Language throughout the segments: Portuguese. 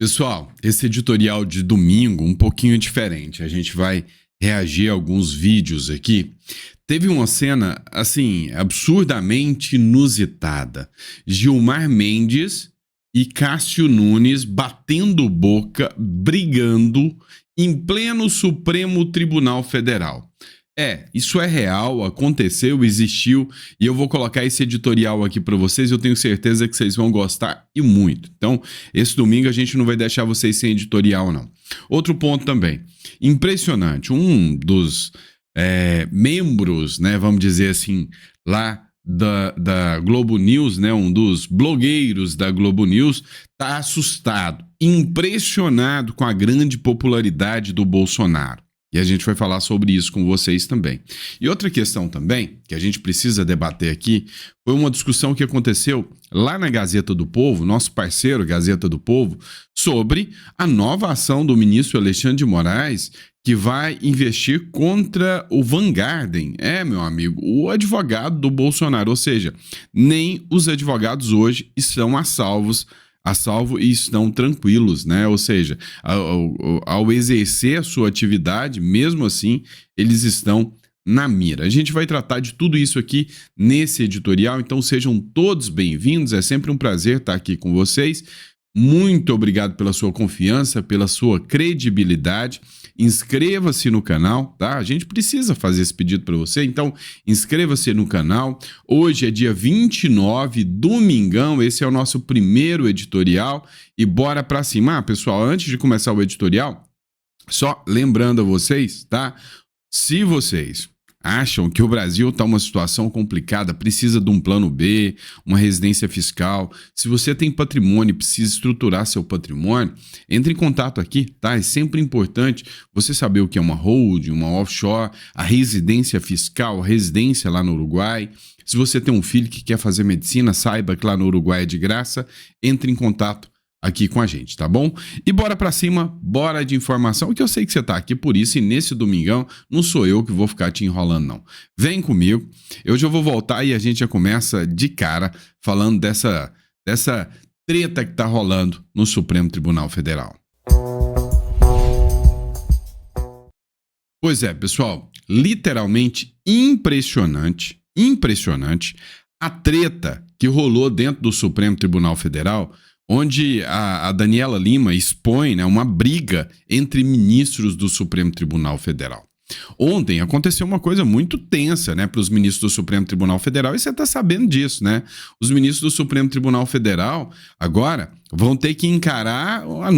Pessoal, esse editorial de domingo um pouquinho diferente. A gente vai reagir a alguns vídeos aqui. Teve uma cena, assim, absurdamente inusitada. Gilmar Mendes e Cássio Nunes batendo boca, brigando em pleno Supremo Tribunal Federal. Isso é real, aconteceu, existiu, e eu vou colocar esse editorial aqui para vocês, eu tenho certeza que vocês vão gostar e muito. Então, esse domingo a gente não vai deixar vocês sem editorial, não. Outro ponto também, impressionante, um dos membros, né, vamos dizer assim, lá da Globo News, né, um dos blogueiros da Globo News, está assustado, impressionado com a grande popularidade do Bolsonaro. E a gente vai falar sobre isso com vocês também. E outra questão também, que a gente precisa debater aqui, foi uma discussão que aconteceu lá na Gazeta do Povo, nosso parceiro Gazeta do Povo, sobre a nova ação do ministro Alexandre de Moraes, que vai investir contra o Vanguarden. Meu amigo, o advogado do Bolsonaro. Ou seja, nem os advogados hoje estão a salvo e estão tranquilos, né? Ou seja, ao exercer a sua atividade, mesmo assim, eles estão na mira. A gente vai tratar de tudo isso aqui nesse editorial, então sejam todos bem-vindos, é sempre um prazer estar aqui com vocês. Muito obrigado pela sua confiança, pela sua credibilidade. Inscreva-se no canal, tá? A gente precisa fazer esse pedido para você, então inscreva-se no canal. Hoje é dia 29, domingão, esse é o nosso primeiro editorial e bora para cima. Pessoal, antes de começar o editorial, só lembrando a vocês, tá? Se vocês acham que o Brasil está uma situação complicada, precisa de um plano B, uma residência fiscal, se você tem patrimônio e precisa estruturar seu patrimônio, entre em contato aqui, tá? É sempre importante você saber o que é uma holding, uma offshore, a residência fiscal, a residência lá no Uruguai. Se você tem um filho que quer fazer medicina, saiba que lá no Uruguai é de graça, entre em contato aqui com a gente, tá bom? E bora pra cima, bora de informação, que eu sei que você tá aqui por isso, e nesse domingão não sou eu que vou ficar te enrolando, não. Vem comigo, eu já vou voltar e a gente já começa de cara falando dessa treta que tá rolando no Supremo Tribunal Federal. Pois é, pessoal, literalmente impressionante a treta que rolou dentro do Supremo Tribunal Federal, onde a Daniela Lima expõe, né, uma briga entre ministros do Supremo Tribunal Federal. Ontem aconteceu uma coisa muito tensa, né, para os ministros do Supremo Tribunal Federal, e você está sabendo disso, né? Os ministros do Supremo Tribunal Federal agora vão ter que encarar o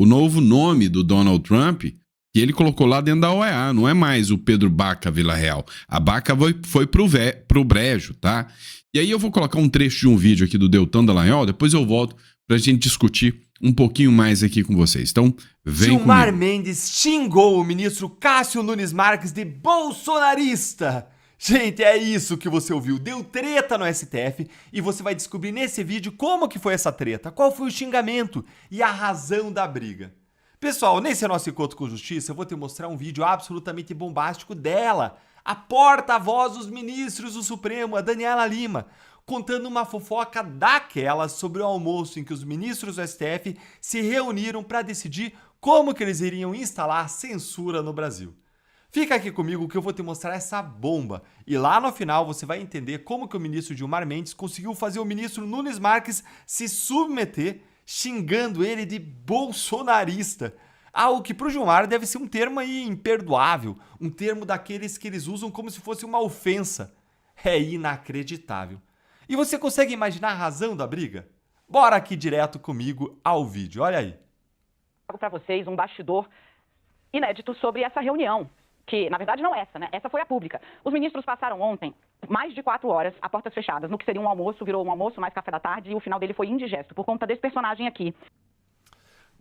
novo nome do Donald Trump, que ele colocou lá dentro da OEA, não é mais o Pedro Baca Villarreal. A Baca foi pro brejo, tá? E aí eu vou colocar um trecho de um vídeo aqui do Deltan Dallagnol, depois eu volto pra gente discutir um pouquinho mais aqui com vocês. Então, vem Gilmar comigo. Mendes xingou o ministro Cássio Nunes Marques de bolsonarista. Gente, é isso que você ouviu. Deu treta no STF e você vai descobrir nesse vídeo como que foi essa treta, qual foi o xingamento e a razão da briga. Pessoal, nesse nosso encontro com justiça, eu vou te mostrar um vídeo absolutamente bombástico dela, a porta-voz dos ministros do Supremo, a Daniela Lima, contando uma fofoca daquelas sobre o almoço em que os ministros do STF se reuniram para decidir como que eles iriam instalar censura no Brasil. Fica aqui comigo que eu vou te mostrar essa bomba e lá no final você vai entender como que o ministro Gilmar Mendes conseguiu fazer o ministro Nunes Marques se submeter, xingando ele de bolsonarista. Algo que pro Gilmar deve ser um termo aí imperdoável, um termo daqueles que eles usam como se fosse uma ofensa. É inacreditável. E você consegue imaginar a razão da briga? Bora aqui direto comigo ao vídeo, olha aí. Trago para vocês um bastidor inédito sobre essa reunião, que na verdade não essa, né? Essa foi a pública. Os ministros passaram ontem mais de 4 horas a portas fechadas, no que seria um almoço, virou um almoço mais café da tarde, e o final dele foi indigesto por conta desse personagem aqui.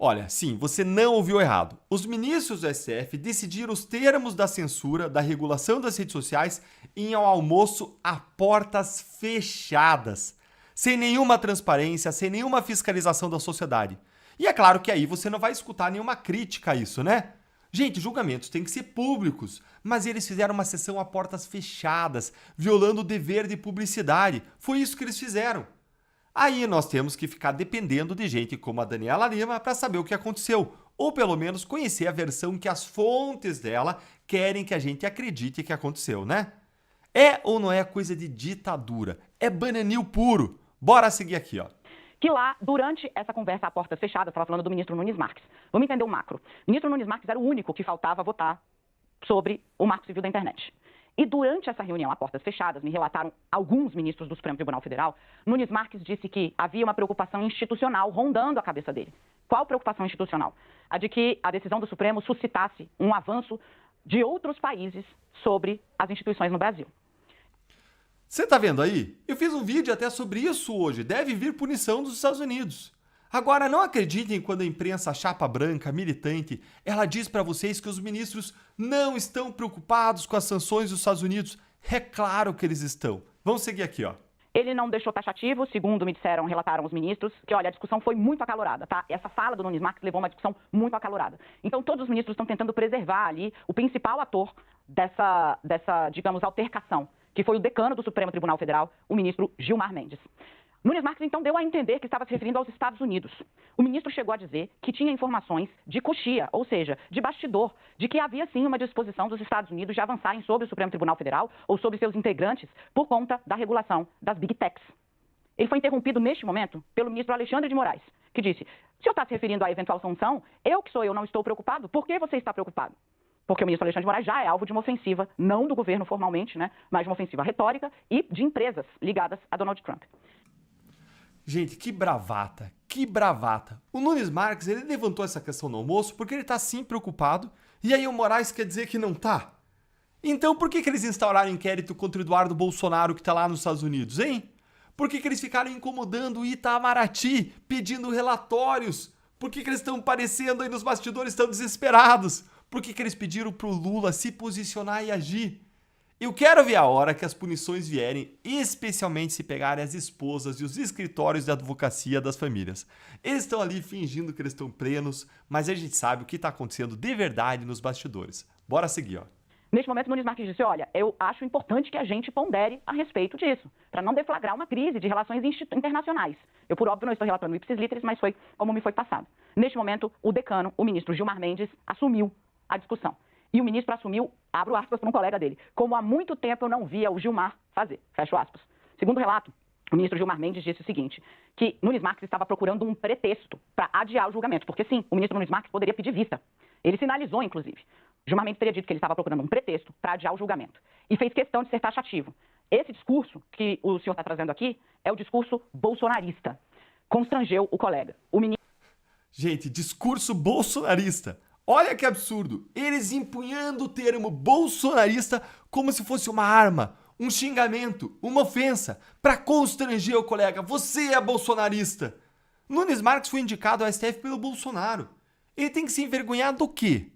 Olha, sim, você não ouviu errado. Os ministros do STF decidiram os termos da censura, da regulação das redes sociais em um almoço a portas fechadas, sem nenhuma transparência, sem nenhuma fiscalização da sociedade. E é claro que aí você não vai escutar nenhuma crítica a isso, né? Gente, julgamentos têm que ser públicos, mas eles fizeram uma sessão a portas fechadas, violando o dever de publicidade. Foi isso que eles fizeram. Aí nós temos que ficar dependendo de gente como a Daniela Lima para saber o que aconteceu, ou pelo menos conhecer a versão que as fontes dela querem que a gente acredite que aconteceu, né? É ou não é coisa de ditadura? É bananil puro. Bora seguir aqui, ó. Que lá, durante essa conversa a portas fechadas, estava falando do ministro Nunes Marques. Vamos entender o macro. O ministro Nunes Marques era o único que faltava votar sobre o Marco Civil da Internet. E durante essa reunião a portas fechadas, me relataram alguns ministros do Supremo Tribunal Federal, Nunes Marques disse que havia uma preocupação institucional rondando a cabeça dele. Qual preocupação institucional? A de que a decisão do Supremo suscitasse um avanço de outros países sobre as instituições no Brasil. Você tá vendo aí? Eu fiz um vídeo até sobre isso hoje. Deve vir punição dos Estados Unidos. Agora, não acreditem quando a imprensa chapa branca, militante, ela diz para vocês que os ministros não estão preocupados com as sanções dos Estados Unidos. É claro que eles estão. Vamos seguir aqui, ó. Ele não deixou taxativo, segundo me disseram, relataram os ministros, que, olha, a discussão foi muito acalorada, tá? Essa fala do Nunes Marques levou uma discussão muito acalorada. Então, todos os ministros estão tentando preservar ali o principal ator dessa digamos, altercação, que foi o decano do Supremo Tribunal Federal, o ministro Gilmar Mendes. Nunes Marques, então, deu a entender que estava se referindo aos Estados Unidos. O ministro chegou a dizer que tinha informações de coxia, ou seja, de bastidor, de que havia sim uma disposição dos Estados Unidos de avançarem sobre o Supremo Tribunal Federal ou sobre seus integrantes por conta da regulação das Big Techs. Ele foi interrompido neste momento pelo ministro Alexandre de Moraes, que disse: se o senhor está se referindo à eventual sanção, eu que sou eu não estou preocupado, por que você está preocupado? Porque o ministro Alexandre de Moraes já é alvo de uma ofensiva, não do governo formalmente, né, mas de uma ofensiva retórica e de empresas ligadas a Donald Trump. Gente, que bravata, que bravata. O Nunes Marques, ele levantou essa questão no almoço porque ele tá sim preocupado, e aí o Moraes quer dizer que não tá? Então por que eles instauraram inquérito contra o Eduardo Bolsonaro que tá lá nos Estados Unidos, hein? Por que eles ficaram incomodando o Itamaraty, pedindo relatórios? Por que eles estão parecendo aí nos bastidores tão desesperados? Por que eles pediram pro Lula se posicionar e agir? Eu quero ver a hora que as punições vierem, especialmente se pegarem as esposas e os escritórios de advocacia das famílias. Eles estão ali fingindo que eles estão plenos, mas a gente sabe o que está acontecendo de verdade nos bastidores. Bora seguir, ó. Neste momento, Nunes Marques disse: olha, eu acho importante que a gente pondere a respeito disso, para não deflagrar uma crise de relações internacionais. Eu, por óbvio, não estou relatando ipsis literis, mas foi como me foi passado. Neste momento, o decano, o ministro Gilmar Mendes, assumiu a discussão. E o ministro assumiu, abro aspas para um colega dele, como há muito tempo eu não via o Gilmar fazer, fecho aspas. Segundo o relato, o ministro Gilmar Mendes disse o seguinte, que Nunes Marques estava procurando um pretexto para adiar o julgamento, porque sim, o ministro Nunes Marques poderia pedir vista. Ele sinalizou, inclusive. Gilmar Mendes teria dito que ele estava procurando um pretexto para adiar o julgamento. E fez questão de ser taxativo. Esse discurso que o senhor está trazendo aqui é o discurso bolsonarista. Constrangeu o colega. O ministro... Gente, discurso bolsonarista. Olha que absurdo. Eles empunhando o termo bolsonarista como se fosse uma arma, um xingamento, uma ofensa, para constranger o colega. Você é bolsonarista. Nunes Marques foi indicado ao STF pelo Bolsonaro. Ele tem que se envergonhar do quê?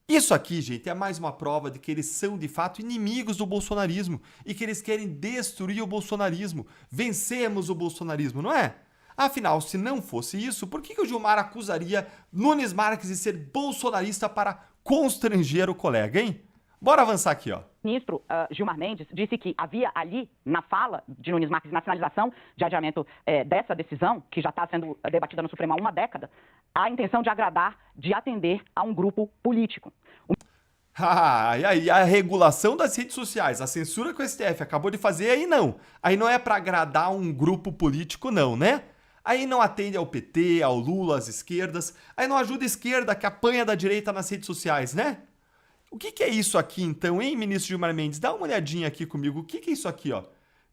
Isso aqui, gente, é mais uma prova de que eles são, de fato, inimigos do bolsonarismo e que eles querem destruir o bolsonarismo. Vencemos o bolsonarismo, não é? Afinal, se não fosse isso, por que o Gilmar acusaria Nunes Marques de ser bolsonarista para constranger o colega, hein? Bora avançar aqui, ó. O ministro Gilmar Mendes disse que havia ali, na fala de Nunes Marques, na sinalização de adiamento dessa decisão, que já está sendo debatida no Supremo há uma década, a intenção de agradar, de atender a um grupo político. E aí, a regulação das redes sociais, a censura que o STF acabou de fazer, aí não. Aí não é para agradar um grupo político, não, né? Aí não atende ao PT, ao Lula, às esquerdas. Aí não ajuda a esquerda que apanha da direita nas redes sociais, né? O que é isso aqui, então, hein, ministro Gilmar Mendes? Dá uma olhadinha aqui comigo. O que é isso aqui, ó?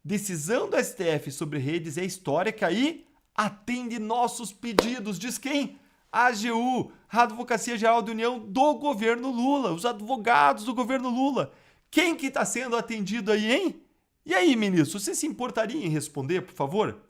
Decisão do STF sobre redes é histórica e atende nossos pedidos. Diz quem? A AGU, a Advocacia Geral da União do governo Lula, os advogados do governo Lula. Quem que está sendo atendido aí, hein? E aí, ministro, você se importaria em responder, por favor?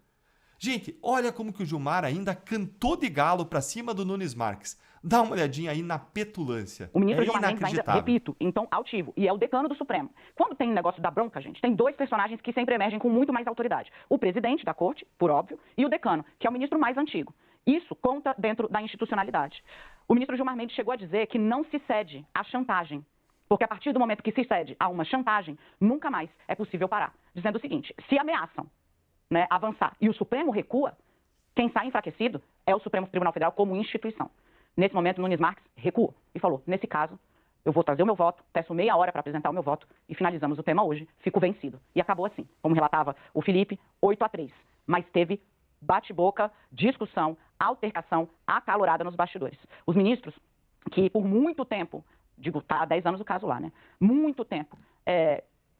Gente, olha como que o Gilmar ainda cantou de galo pra cima do Nunes Marques. Dá uma olhadinha aí na petulância. O ministro é Gilmar Mendes ainda, repito, então altivo, e é o decano do Supremo. Quando tem negócio da bronca, gente, tem dois personagens que sempre emergem com muito mais autoridade. O presidente da corte, por óbvio, e o decano, que é o ministro mais antigo. Isso conta dentro da institucionalidade. O ministro Gilmar Mendes chegou a dizer que não se cede à chantagem, porque a partir do momento que se cede a uma chantagem, nunca mais é possível parar. Dizendo o seguinte, se ameaçam né, avançar e o Supremo recua, quem sai enfraquecido é o Supremo Tribunal Federal como instituição. Nesse momento, Nunes Marques recuou e falou, nesse caso, eu vou trazer o meu voto, peço meia hora para apresentar o meu voto e finalizamos o tema hoje, fico vencido. E acabou assim, como relatava o Felipe, 8-3. Mas teve bate-boca, discussão, altercação acalorada nos bastidores. Os ministros, que por muito tempo, digo, tá há 10 anos o caso lá, né? Muito tempo,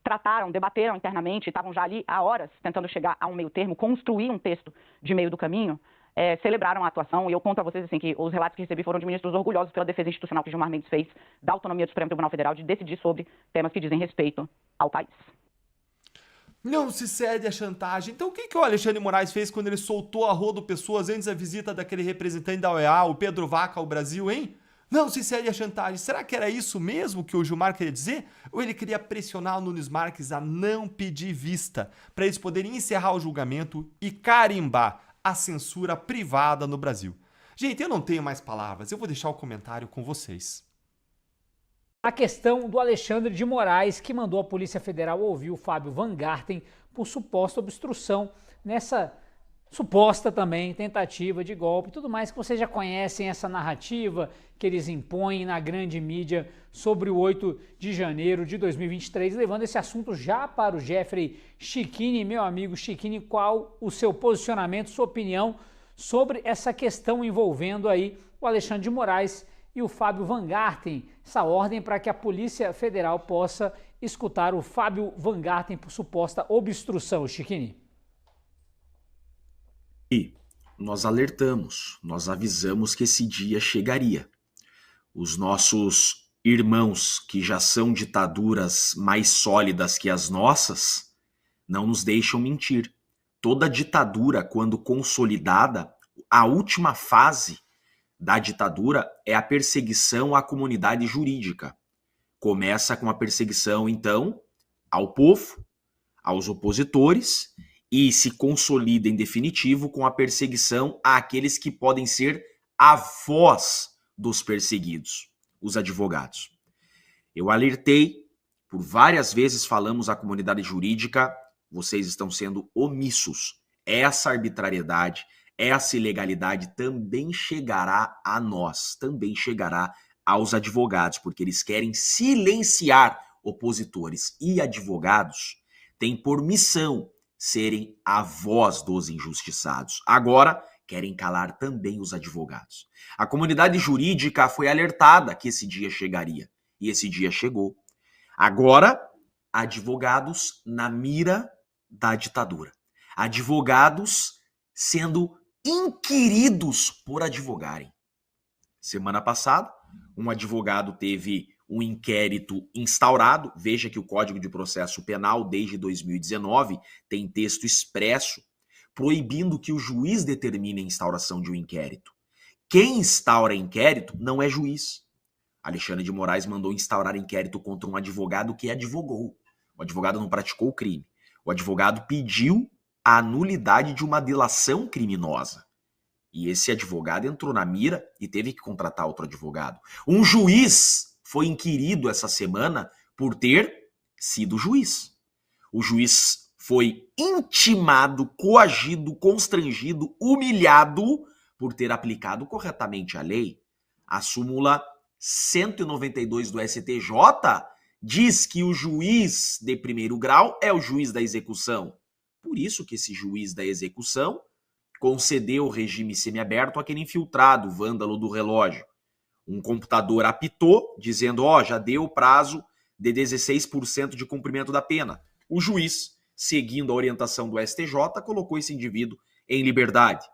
trataram, debateram internamente, estavam já ali há horas tentando chegar a um meio termo, construir um texto de meio do caminho, celebraram a atuação, e eu conto a vocês assim, que os relatos que recebi foram de ministros orgulhosos pela defesa institucional que Gilmar Mendes fez da autonomia do Supremo Tribunal Federal de decidir sobre temas que dizem respeito ao país. Não se cede à chantagem. Então o que o Alexandre de Moraes fez quando ele soltou a rodo pessoas antes da visita daquele representante da OEA, o Pedro Vaca, ao Brasil, hein? Não se cede à chantagem. Será que era isso mesmo que o Gilmar queria dizer? Ou ele queria pressionar o Nunes Marques a não pedir vista, para eles poderem encerrar o julgamento e carimbar a censura privada no Brasil? Gente, eu não tenho mais palavras, eu vou deixar o comentário com vocês. A questão do Alexandre de Moraes, que mandou a Polícia Federal ouvir o Fábio Van Garten por suposta obstrução nessa suposta também tentativa de golpe e tudo mais, que vocês já conhecem essa narrativa que eles impõem na grande mídia sobre o 8 de janeiro de 2023, levando esse assunto já para o Jeffrey Chicchini. Meu amigo Chicchini, qual o seu posicionamento, sua opinião sobre essa questão envolvendo aí o Alexandre de Moraes e o Fábio Van Garten, essa ordem para que a Polícia Federal possa escutar o Fábio Van Garten por suposta obstrução, Chicchini? E nós alertamos, nós avisamos que esse dia chegaria. Os nossos irmãos, que já são ditaduras mais sólidas que as nossas, não nos deixam mentir. Toda ditadura, quando consolidada, a última fase da ditadura é a perseguição à comunidade jurídica. Começa com a perseguição, então, ao povo, aos opositores, e se consolida em definitivo com a perseguição àqueles que podem ser a voz dos perseguidos, os advogados. Eu alertei, por várias vezes falamos à comunidade jurídica, vocês estão sendo omissos. Essa arbitrariedade, essa ilegalidade também chegará a nós, também chegará aos advogados, porque eles querem silenciar opositores e advogados, têm por missão serem a voz dos injustiçados. Agora, querem calar também os advogados. A comunidade jurídica foi alertada que esse dia chegaria, e esse dia chegou. Agora, advogados na mira da ditadura. Advogados sendo inquiridos por advogarem. Semana passada, um advogado teve um inquérito instaurado. Veja que o Código de Processo Penal, desde 2019, tem texto expresso proibindo que o juiz determine a instauração de um inquérito. Quem instaura inquérito não é juiz. Alexandre de Moraes mandou instaurar inquérito contra um advogado que advogou. O advogado não praticou o crime. O advogado pediu a nulidade de uma delação criminosa. E esse advogado entrou na mira e teve que contratar outro advogado. Um juiz foi inquirido essa semana por ter sido juiz. O juiz foi intimado, coagido, constrangido, humilhado por ter aplicado corretamente a lei. A súmula 192 do STJ diz que o juiz de primeiro grau é o juiz da execução. Por isso que esse juiz da execução concedeu o regime semiaberto àquele infiltrado, vândalo do relógio. Um computador apitou, dizendo, já deu o prazo de 16% de cumprimento da pena. O juiz, seguindo a orientação do STJ, colocou esse indivíduo em liberdade.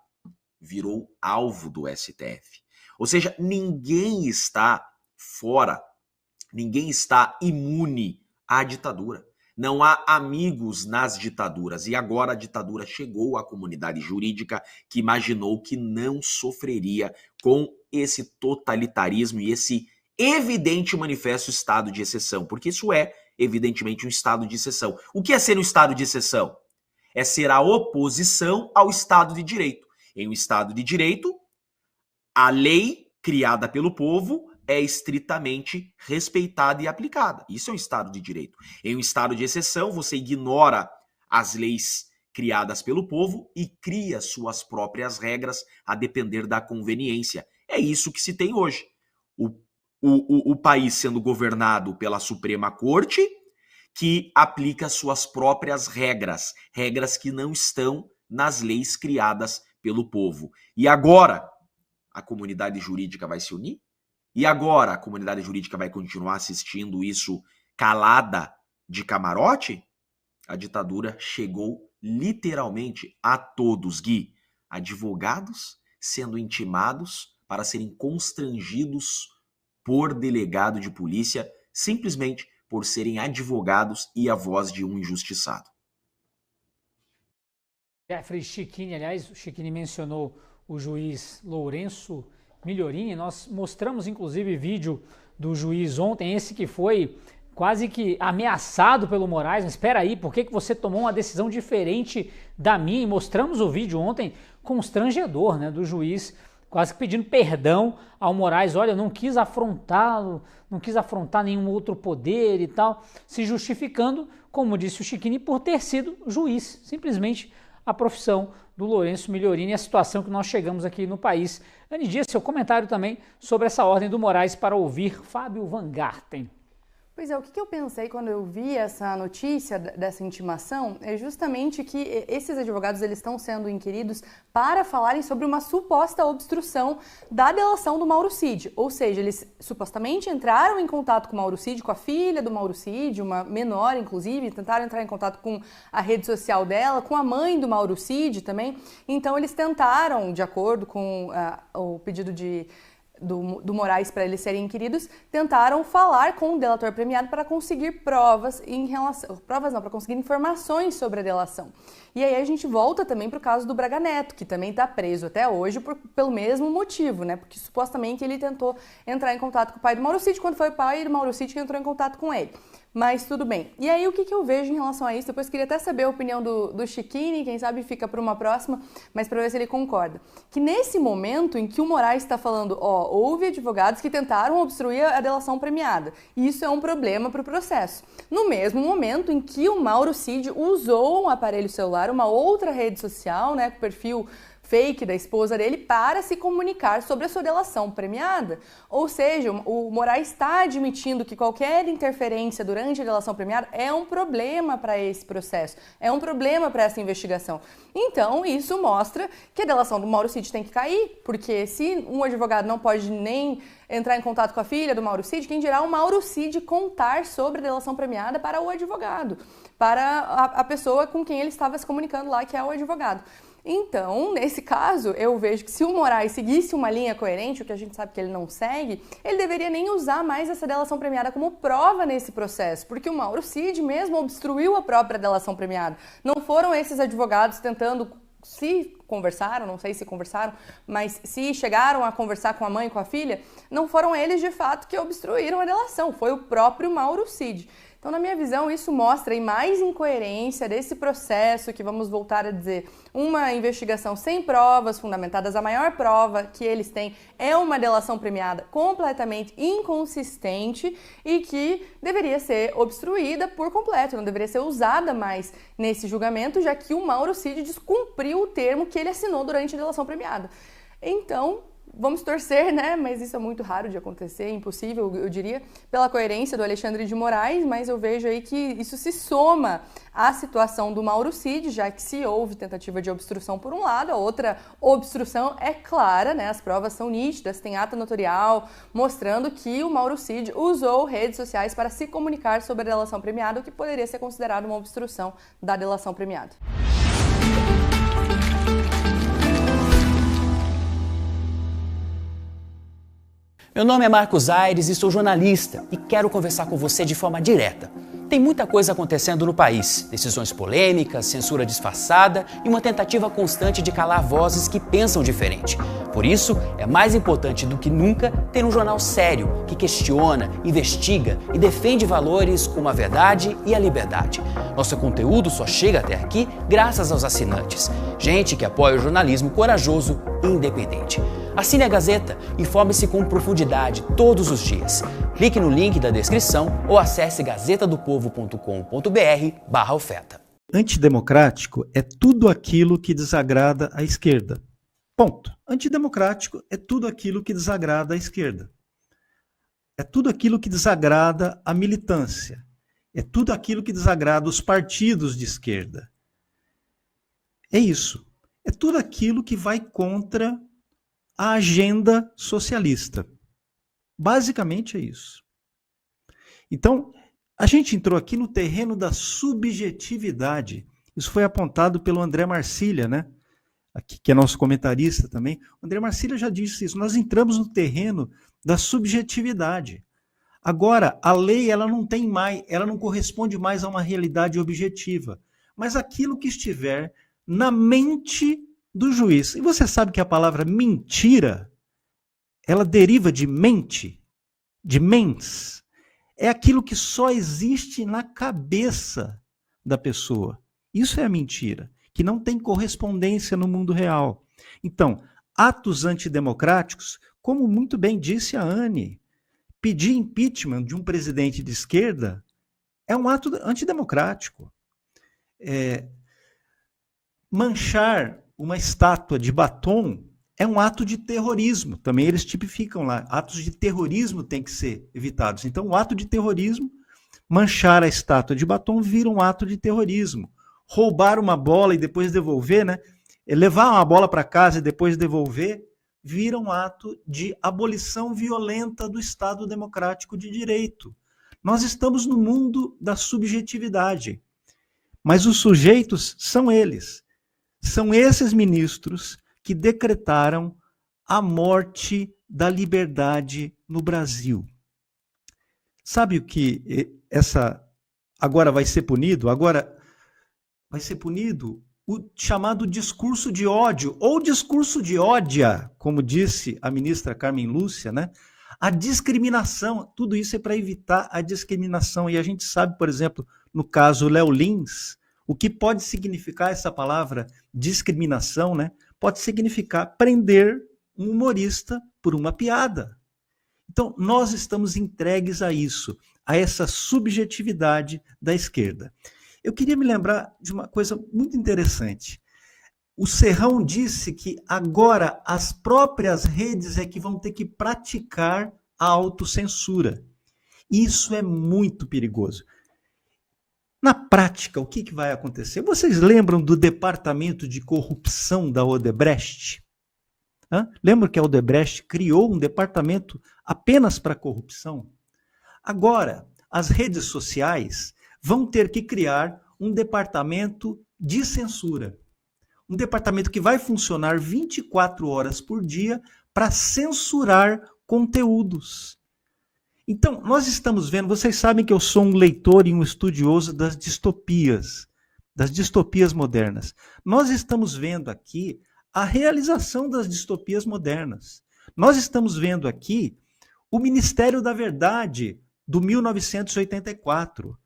Virou alvo do STF. Ou seja, ninguém está fora, ninguém está imune à ditadura. Não há amigos nas ditaduras. E agora a ditadura chegou à comunidade jurídica que imaginou que não sofreria com esse totalitarismo e esse evidente manifesto estado de exceção. Porque isso é, evidentemente, um estado de exceção. O que é ser um estado de exceção? É ser a oposição ao Estado de Direito. Em um Estado de Direito, a lei criada pelo povo é estritamente respeitada e aplicada. Isso é um Estado de Direito. Em um Estado de exceção, você ignora as leis criadas pelo povo e cria suas próprias regras a depender da conveniência. É isso que se tem hoje. O país sendo governado pela Suprema Corte, que aplica suas próprias regras, regras que não estão nas leis criadas pelo povo. E agora a comunidade jurídica vai se unir? E agora a comunidade jurídica vai continuar assistindo isso calada de camarote? A ditadura chegou literalmente a todos, Gui. Advogados sendo intimados para serem constrangidos por delegado de polícia, simplesmente por serem advogados e a voz de um injustiçado. Jeffrey Chiquini, aliás, o Chiquini mencionou o juiz Lourenço Migliorini. Nós mostramos inclusive vídeo do juiz ontem, esse que foi quase que ameaçado pelo Moraes. Mas espera aí, por que você tomou uma decisão diferente da minha? E mostramos o vídeo ontem constrangedor, né, do juiz quase que pedindo perdão ao Moraes. Olha, eu não quis afrontá-lo, não quis afrontar nenhum outro poder e tal, se justificando, como disse o Chiquini, por ter sido juiz. Simplesmente a profissão do Lourenço Migliorini e a situação que nós chegamos aqui no país. Anny Dias, seu comentário também sobre essa ordem do Moraes para ouvir Fábio Van Garten. Pois é, o que eu pensei quando eu vi essa notícia dessa intimação é justamente que esses advogados eles estão sendo inquiridos para falarem sobre uma suposta obstrução da delação do Mauro Cid. Ou seja, eles supostamente entraram em contato com o Mauro Cid, com a filha do Mauro Cid, uma menor inclusive, tentaram entrar em contato com a rede social dela, com a mãe do Mauro Cid também. Então eles tentaram, de acordo com o pedido do Moraes para eles serem inquiridos, tentaram falar com o delator premiado para conseguir provas para conseguir informações sobre a delação. E aí a gente volta também para o caso do Braga Neto, que também está preso até hoje pelo mesmo motivo, né? Porque supostamente ele tentou entrar em contato com o pai do Mauro Cid, quando foi o pai do Mauro Cid que entrou em contato com ele. Mas tudo bem. E aí o que eu vejo em relação a isso? Depois queria até saber a opinião do Chiquini, quem sabe fica para uma próxima, mas para ver se ele concorda. Que nesse momento em que o Moraes está falando, houve advogados que tentaram obstruir a delação premiada. E isso é um problema para o processo. No mesmo momento em que o Mauro Cid usou um aparelho celular, uma outra rede social, né, com perfil fake da esposa dele, para se comunicar sobre a sua delação premiada. Ou seja, o Moraes está admitindo que qualquer interferência durante a delação premiada é um problema para esse processo, é um problema para essa investigação. Então, isso mostra que a delação do Mauro Cid tem que cair, porque se um advogado não pode nem entrar em contato com a filha do Mauro Cid, quem dirá o Mauro Cid contar sobre a delação premiada para o advogado, para a pessoa com quem ele estava se comunicando lá, que é o advogado. Então, nesse caso, eu vejo que se o Moraes seguisse uma linha coerente, o que a gente sabe que ele não segue, ele deveria nem usar mais essa delação premiada como prova nesse processo, porque o Mauro Cid mesmo obstruiu a própria delação premiada. Não foram esses advogados tentando, se conversaram, não sei se conversaram, mas se chegaram a conversar com a mãe e com a filha, não foram eles de fato que obstruíram a delação, foi o próprio Mauro Cid. Então, na minha visão, isso mostra aí mais incoerência desse processo, que vamos voltar a dizer, uma investigação sem provas fundamentadas. A maior prova que eles têm é uma delação premiada completamente inconsistente e que deveria ser obstruída por completo, não deveria ser usada mais nesse julgamento, já que o Mauro Cid descumpriu o termo que ele assinou durante a delação premiada. Então, vamos torcer, né? Mas isso é muito raro de acontecer, impossível, eu diria, pela coerência do Alexandre de Moraes, mas eu vejo aí que isso se soma à situação do Mauro Cid, já que se houve tentativa de obstrução por um lado, a outra obstrução é clara, né? As provas são nítidas, tem ata notorial mostrando que o Mauro Cid usou redes sociais para se comunicar sobre a delação premiada, o que poderia ser considerado uma obstrução da delação premiada. Meu nome é Marcos Aires e sou jornalista e quero conversar com você de forma direta. Tem muita coisa acontecendo no país, decisões polêmicas, censura disfarçada e uma tentativa constante de calar vozes que pensam diferente. Por isso, é mais importante do que nunca ter um jornal sério, que questiona, investiga e defende valores como a verdade e a liberdade. Nosso conteúdo só chega até aqui graças aos assinantes, gente que apoia o jornalismo corajoso e independente. Assine a Gazeta, informe-se com profundidade todos os dias. Clique no link da descrição ou acesse gazetadopovo.com.br/oferta. antidemocrático é tudo aquilo que desagrada à esquerda. Ponto. Antidemocrático é tudo aquilo que desagrada à esquerda. É tudo aquilo que desagrada a militância. É tudo aquilo que desagrada os partidos de esquerda. É isso. É tudo aquilo que vai contra a agenda socialista. Basicamente é isso. Então, a gente entrou aqui no terreno da subjetividade. Isso foi apontado pelo André Marcília, né? Aqui, que é nosso comentarista também. O André Marcília já disse isso. Nós entramos no terreno da subjetividade. Agora, a lei ela não corresponde mais a uma realidade objetiva, mas aquilo que estiver na mente do juiz. E você sabe que a palavra mentira, ela deriva de mente, de mens. É aquilo que só existe na cabeça da pessoa. Isso é a mentira, que não tem correspondência no mundo real. Então, atos antidemocráticos, como muito bem disse a Anne, pedir impeachment de um presidente de esquerda é um ato antidemocrático. Manchar uma estátua de batom é um ato de terrorismo. Também eles tipificam lá. Atos de terrorismo têm que ser evitados. Então, o ato de terrorismo, manchar a estátua de batom, vira um ato de terrorismo. Roubar uma bola e depois devolver, né? Levar uma bola para casa e depois devolver, vira um ato de abolição violenta do Estado Democrático de Direito. Nós estamos no mundo da subjetividade. Mas os sujeitos são eles. São esses ministros que decretaram a morte da liberdade no Brasil. Sabe o que agora vai ser punido? Agora vai ser punido o chamado discurso de ódio, ou discurso de ódia, como disse a ministra Carmen Lúcia, né? A discriminação, tudo isso é para evitar a discriminação. E a gente sabe, por exemplo, no caso Léo Lins, o que pode significar essa palavra discriminação, né? Pode significar prender um humorista por uma piada. Então, nós estamos entregues a isso, a essa subjetividade da esquerda. Eu queria me lembrar de uma coisa muito interessante. O Serrão disse que agora as próprias redes é que vão ter que praticar a autocensura. Isso é muito perigoso. Na prática, o que vai acontecer? Vocês lembram do departamento de corrupção da Odebrecht? Lembram que a Odebrecht criou um departamento apenas para corrupção? Agora, as redes sociais vão ter que criar um departamento de censura. Um departamento que vai funcionar 24 horas por dia para censurar conteúdos. Então, nós estamos vendo, vocês sabem que eu sou um leitor e um estudioso das distopias modernas. Nós estamos vendo aqui a realização das distopias modernas. Nós estamos vendo aqui o Ministério da Verdade do 1984.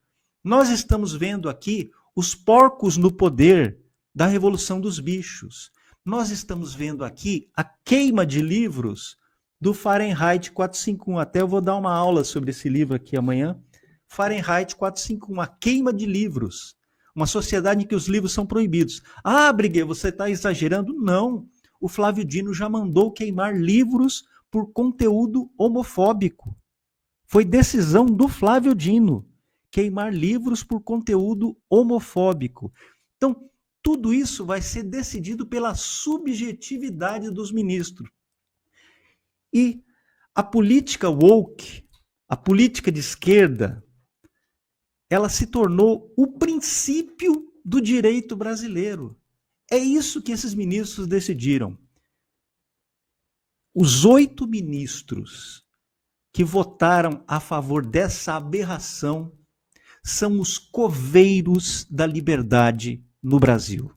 Nós estamos vendo aqui os porcos no poder da Revolução dos Bichos. Nós estamos vendo aqui a queima de livros do Fahrenheit 451. Até eu vou dar uma aula sobre esse livro aqui amanhã. Fahrenheit 451, a queima de livros. Uma sociedade em que os livros são proibidos. Ah, Briguet, você está exagerando? Não. O Flávio Dino já mandou queimar livros por conteúdo homofóbico. Foi decisão do Flávio Dino queimar livros por conteúdo homofóbico. Então, tudo isso vai ser decidido pela subjetividade dos ministros. E a política woke, a política de esquerda, ela se tornou o princípio do direito brasileiro. É isso que esses ministros decidiram. Os 8 ministros que votaram a favor dessa aberração são os coveiros da liberdade no Brasil.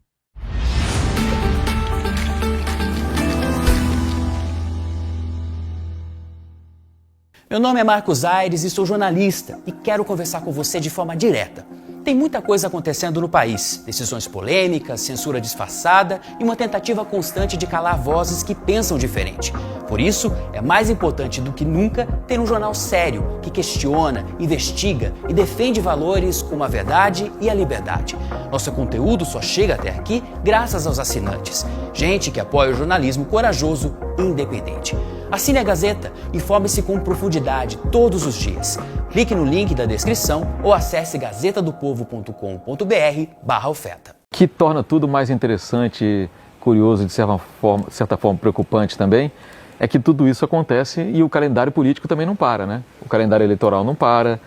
Meu nome é Marcos Aires e sou jornalista e quero conversar com você de forma direta. Tem muita coisa acontecendo no país. Decisões polêmicas, censura disfarçada e uma tentativa constante de calar vozes que pensam diferente. Por isso, é mais importante do que nunca ter um jornal sério, que questiona, investiga e defende valores como a verdade e a liberdade. Nosso conteúdo só chega até aqui graças aos assinantes. Gente que apoia o jornalismo corajoso e independente. Assine a Gazeta, informe-se com profundidade todos os dias. Clique no link da descrição ou acesse gazetadopovo.com.br/oferta. Que torna tudo mais interessante, curioso e de certa forma preocupante também, é que tudo isso acontece e o calendário político também não para, né? O calendário eleitoral não para,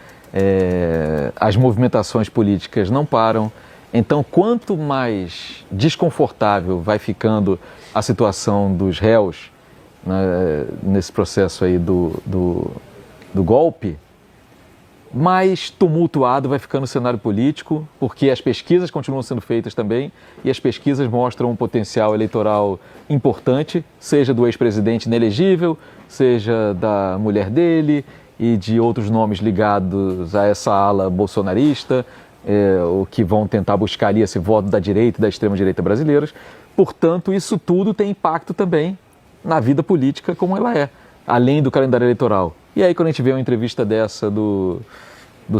as movimentações políticas não param. Então, quanto mais desconfortável vai ficando a situação dos réus, né, nesse processo aí do golpe, mais tumultuado vai ficando o cenário político, porque as pesquisas continuam sendo feitas também, e as pesquisas mostram um potencial eleitoral importante, seja do ex-presidente inelegível, seja da mulher dele e de outros nomes ligados a essa ala bolsonarista, o que vão tentar buscar ali esse voto da direita e da extrema-direita brasileiras. Portanto, isso tudo tem impacto também na vida política como ela é, além do calendário eleitoral. E aí, quando a gente vê uma entrevista dessa do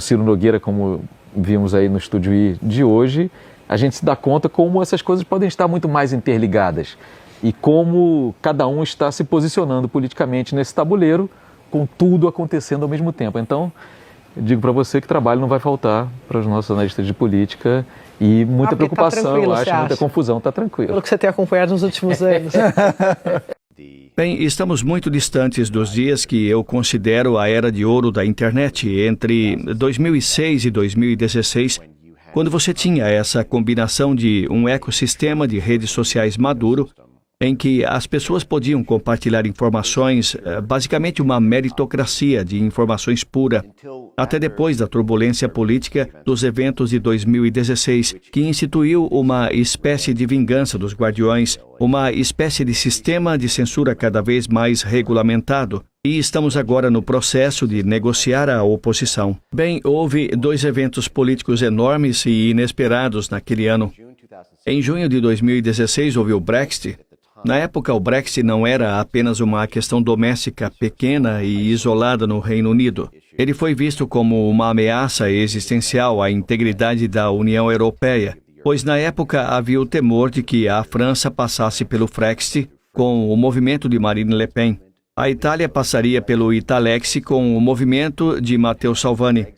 Ciro Nogueira, como vimos aí no Estúdio I de hoje, a gente se dá conta como essas coisas podem estar muito mais interligadas e como cada um está se posicionando politicamente nesse tabuleiro, com tudo acontecendo ao mesmo tempo. Então, eu digo para você que trabalho não vai faltar para os nossos analistas de política e muita preocupação, eu acho, muita confusão, está tranquilo. Pelo que você tem acompanhado nos últimos anos. Bem, estamos muito distantes dos dias que eu considero a era de ouro da internet, entre 2006 e 2016, quando você tinha essa combinação de um ecossistema de redes sociais maduro, em que as pessoas podiam compartilhar informações, basicamente uma meritocracia de informações pura, até depois da turbulência política dos eventos de 2016, que instituiu uma espécie de vingança dos guardiões, uma espécie de sistema de censura cada vez mais regulamentado. E estamos agora no processo de negociar a oposição. Bem, houve 2 eventos políticos enormes e inesperados naquele ano. Em junho de 2016 houve o Brexit. Na época, o Brexit não era apenas uma questão doméstica pequena e isolada no Reino Unido. Ele foi visto como uma ameaça existencial à integridade da União Europeia, pois na época havia o temor de que a França passasse pelo Frexit com o movimento de Marine Le Pen. A Itália passaria pelo Italex com o movimento de Matteo Salvini.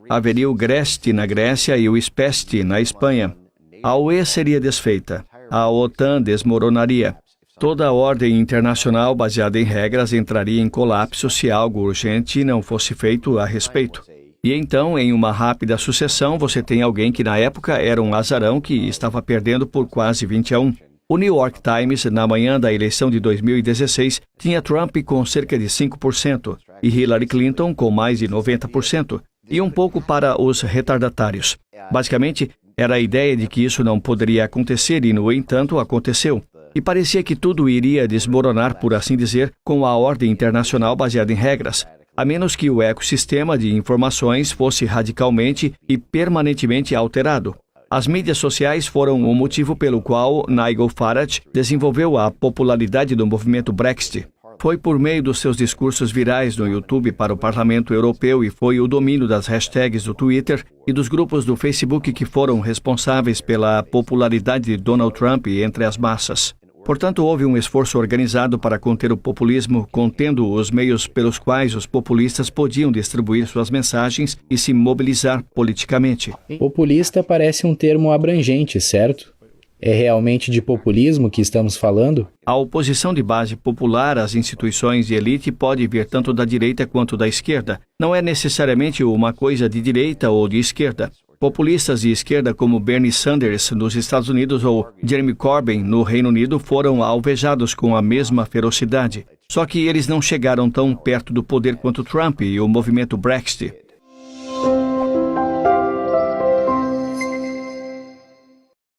Haveria o Grexit na Grécia e o Spest na Espanha. A UE seria desfeita. A OTAN desmoronaria. Toda a ordem internacional baseada em regras entraria em colapso se algo urgente não fosse feito a respeito. E então, em uma rápida sucessão, você tem alguém que na época era um azarão que estava perdendo por quase 20-1. O New York Times, na manhã da eleição de 2016, tinha Trump com cerca de 5% e Hillary Clinton com mais de 90%, e um pouco para os retardatários. Basicamente, era a ideia de que isso não poderia acontecer e, no entanto, aconteceu. E parecia que tudo iria desmoronar, por assim dizer, com a ordem internacional baseada em regras, a menos que o ecossistema de informações fosse radicalmente e permanentemente alterado. As mídias sociais foram o motivo pelo qual Nigel Farage desenvolveu a popularidade do movimento Brexit. Foi por meio dos seus discursos virais no YouTube para o Parlamento Europeu e foi o domínio das hashtags do Twitter e dos grupos do Facebook que foram responsáveis pela popularidade de Donald Trump entre as massas. Portanto, houve um esforço organizado para conter o populismo, contendo os meios pelos quais os populistas podiam distribuir suas mensagens e se mobilizar politicamente. Populista parece um termo abrangente, certo? É realmente de populismo que estamos falando? A oposição de base popular às instituições de elite pode vir tanto da direita quanto da esquerda. Não é necessariamente uma coisa de direita ou de esquerda. Populistas de esquerda como Bernie Sanders nos Estados Unidos ou Jeremy Corbyn no Reino Unido foram alvejados com a mesma ferocidade. Só que eles não chegaram tão perto do poder quanto Trump e o movimento Brexit.